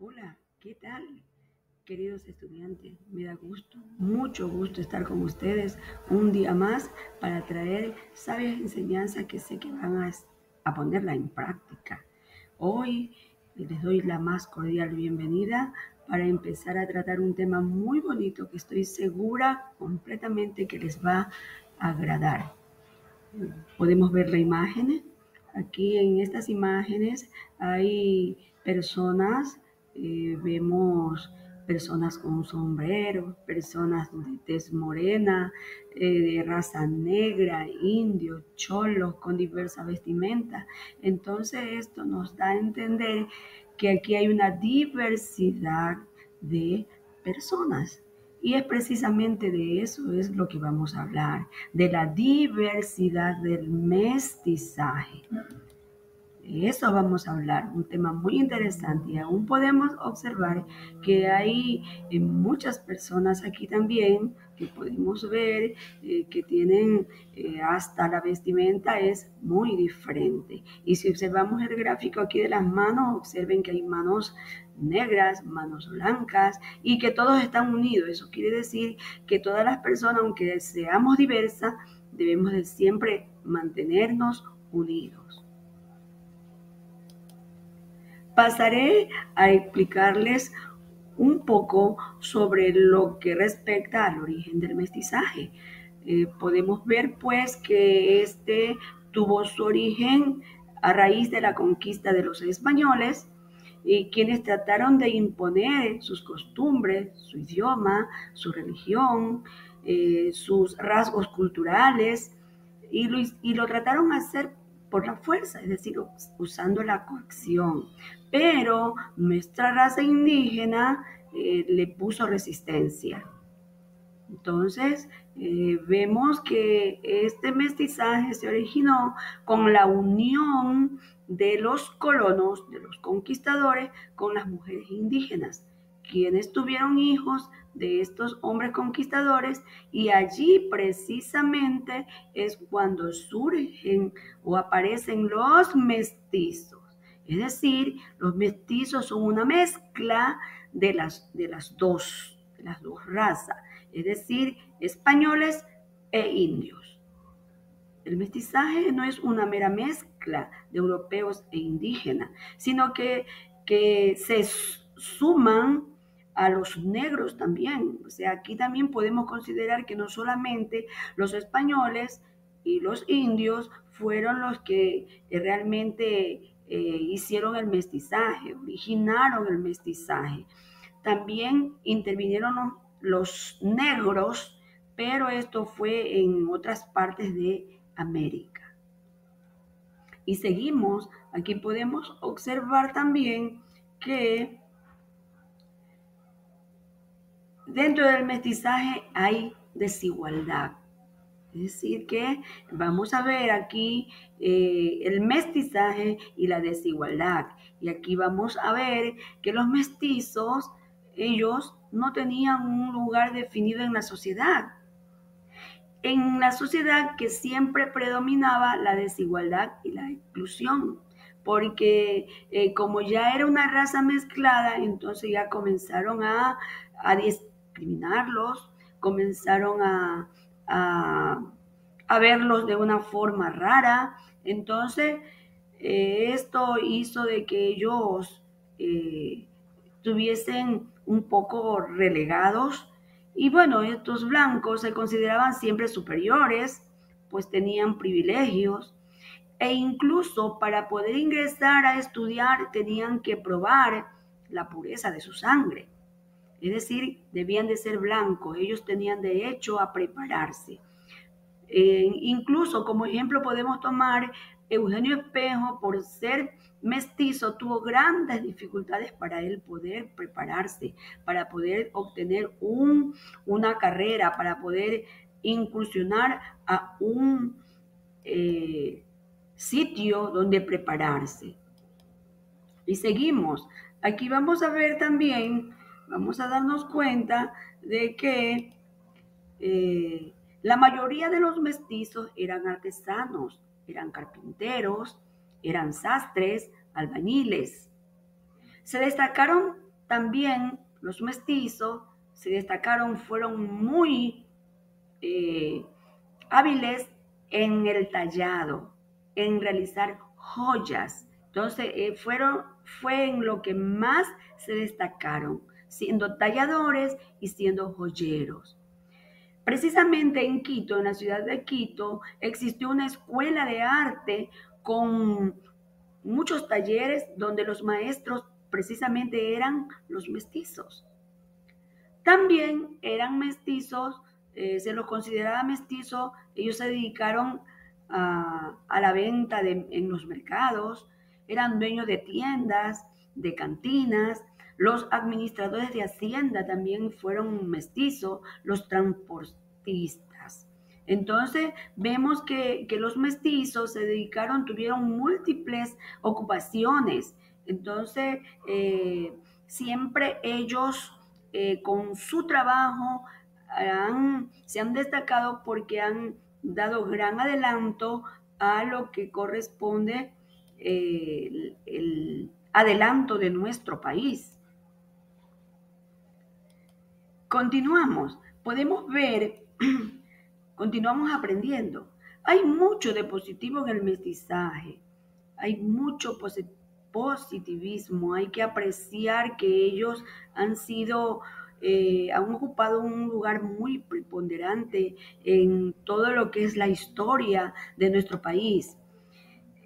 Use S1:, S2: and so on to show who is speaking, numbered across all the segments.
S1: Hola, ¿qué tal, queridos estudiantes? Me da gusto, mucho gusto estar con ustedes un día más para traer sabias enseñanzas que sé que van a ponerla en práctica. Hoy les doy la más cordial bienvenida para empezar a tratar un tema muy bonito que estoy segura completamente que les va a agradar. Podemos ver la imagen. Aquí en estas imágenes hay personas, vemos personas con sombrero, personas de tez morena, de raza negra, indios, cholos, con diversa vestimenta. Entonces esto nos da a entender que aquí hay una diversidad de personas. Y es precisamente de eso es lo que vamos a hablar, de la diversidad del mestizaje. De eso vamos a hablar, un tema muy interesante y aún podemos observar que hay muchas personas aquí también que podemos ver que tienen hasta la vestimenta es muy diferente. Y si observamos el gráfico aquí de las manos, observen que hay manos negras, manos blancas y que todos están unidos. Eso quiere decir que todas las personas, aunque seamos diversas, debemos de siempre mantenernos unidos. Pasaré a explicarles un poco sobre lo que respecta al origen del mestizaje. Podemos ver pues que este tuvo su origen a raíz de la conquista de los españoles, quienes trataron de imponer sus costumbres, su idioma, su religión, sus rasgos culturales, y lo trataron de hacer por la fuerza, es decir, usando la coacción. Pero nuestra raza indígena le puso resistencia. Entonces, vemos que este mestizaje se originó con la unión de los colonos, de los conquistadores, con las mujeres indígenas, quienes tuvieron hijos de estos hombres conquistadores, y allí precisamente es cuando surgen o aparecen los mestizos. Es decir, los mestizos son una mezcla de las dos razas, es decir, españoles e indios. El mestizaje no es una mera mezcla de europeos e indígenas, sino que se suman a los negros también. O sea, aquí también podemos considerar que no solamente los españoles y los indios fueron los que realmente hicieron el mestizaje, originaron el mestizaje. También intervinieron los negros, pero esto fue en otras partes de América. Y seguimos, aquí podemos observar también que dentro del mestizaje hay desigualdad. Es decir, que vamos a ver aquí el mestizaje y la desigualdad. Y aquí vamos a ver que los mestizos, ellos no tenían un lugar definido en la sociedad. En la sociedad que siempre predominaba la desigualdad y la exclusión, porque como ya era una raza mezclada, entonces ya comenzaron a discriminarlos, comenzaron a, a verlos de una forma rara. Entonces, esto hizo de que ellos estuviesen un poco relegados. Y bueno, estos blancos se consideraban siempre superiores, pues tenían privilegios, e incluso para poder ingresar a estudiar tenían que probar la pureza de su sangre. Es decir, debían de ser blancos, ellos tenían derecho a prepararse. Incluso como ejemplo podemos tomar Eugenio Espejo. Por ser mestizo tuvo grandes dificultades para él poder prepararse, para poder obtener una carrera, para poder incursionar a un sitio donde prepararse. Y seguimos. Aquí vamos a ver también, vamos a darnos cuenta de que la mayoría de los mestizos eran artesanos, eran carpinteros, eran sastres, albañiles. Se destacaron También los mestizos se destacaron, fueron muy hábiles en el tallado, en realizar joyas. Entonces, fue en lo que más se destacaron, siendo talladores y siendo joyeros. Precisamente en Quito, en la ciudad de Quito, existió una escuela de arte con muchos talleres donde los maestros precisamente eran los mestizos. También eran mestizos, se los consideraba mestizos, ellos se dedicaron a la venta en los mercados, eran dueños de tiendas, de cantinas, los administradores de hacienda también fueron mestizos, los transportistas. Entonces vemos que los mestizos se dedicaron, tuvieron múltiples ocupaciones. Entonces siempre ellos con su trabajo se han destacado porque han dado gran adelanto a lo que corresponde el adelanto de nuestro país. Continuamos, podemos ver, continuamos aprendiendo. Hay mucho de positivo en el mestizaje, hay mucho positivismo, hay que apreciar que ellos han ocupado un lugar muy preponderante en todo lo que es la historia de nuestro país.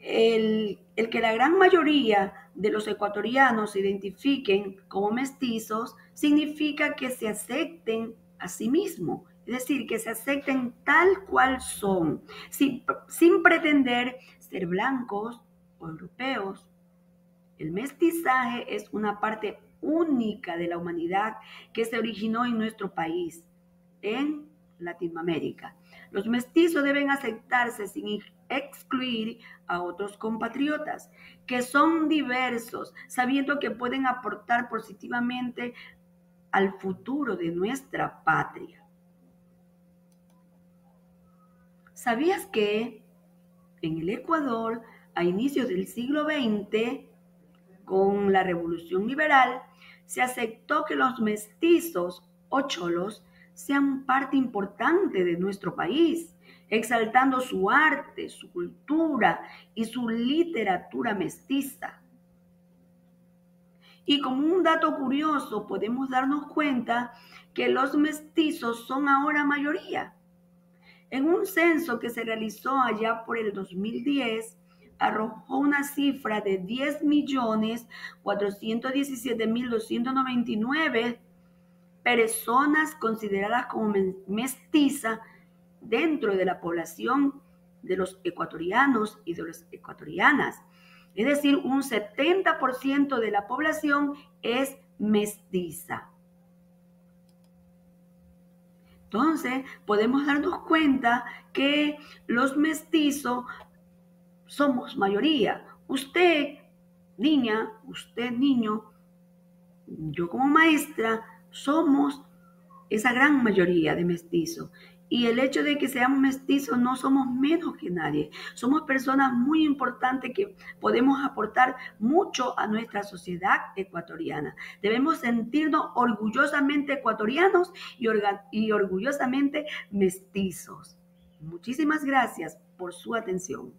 S1: El que la gran mayoría de los ecuatorianos se identifiquen como mestizos significa que se acepten a sí mismos, es decir, que se acepten tal cual son, sin pretender ser blancos o europeos. El mestizaje es una parte única de la humanidad que se originó en nuestro país, en Latinoamérica. Los mestizos deben aceptarse sin excluir a otros compatriotas que son diversos, sabiendo que pueden aportar positivamente al futuro de nuestra patria. ¿Sabías que en el Ecuador, a inicios del siglo XX, con la Revolución Liberal, se aceptó que los mestizos o cholos sean parte importante de nuestro país, exaltando su arte, su cultura y su literatura mestiza? Y como un dato curioso, podemos darnos cuenta que los mestizos son ahora mayoría. En un censo que se realizó allá por el 2010, arrojó una cifra de 10.417.299 personas consideradas como mestiza dentro de la población de los ecuatorianos y de las ecuatorianas. Es decir, un 70% de la población es mestiza. Entonces, podemos darnos cuenta que los mestizos somos mayoría. Usted, niña, usted, niño, yo como maestra, somos esa gran mayoría de mestizos. Y el hecho de que seamos mestizos no somos menos que nadie. Somos personas muy importantes que podemos aportar mucho a nuestra sociedad ecuatoriana. Debemos sentirnos orgullosamente ecuatorianos y orgullosamente mestizos. Muchísimas gracias por su atención.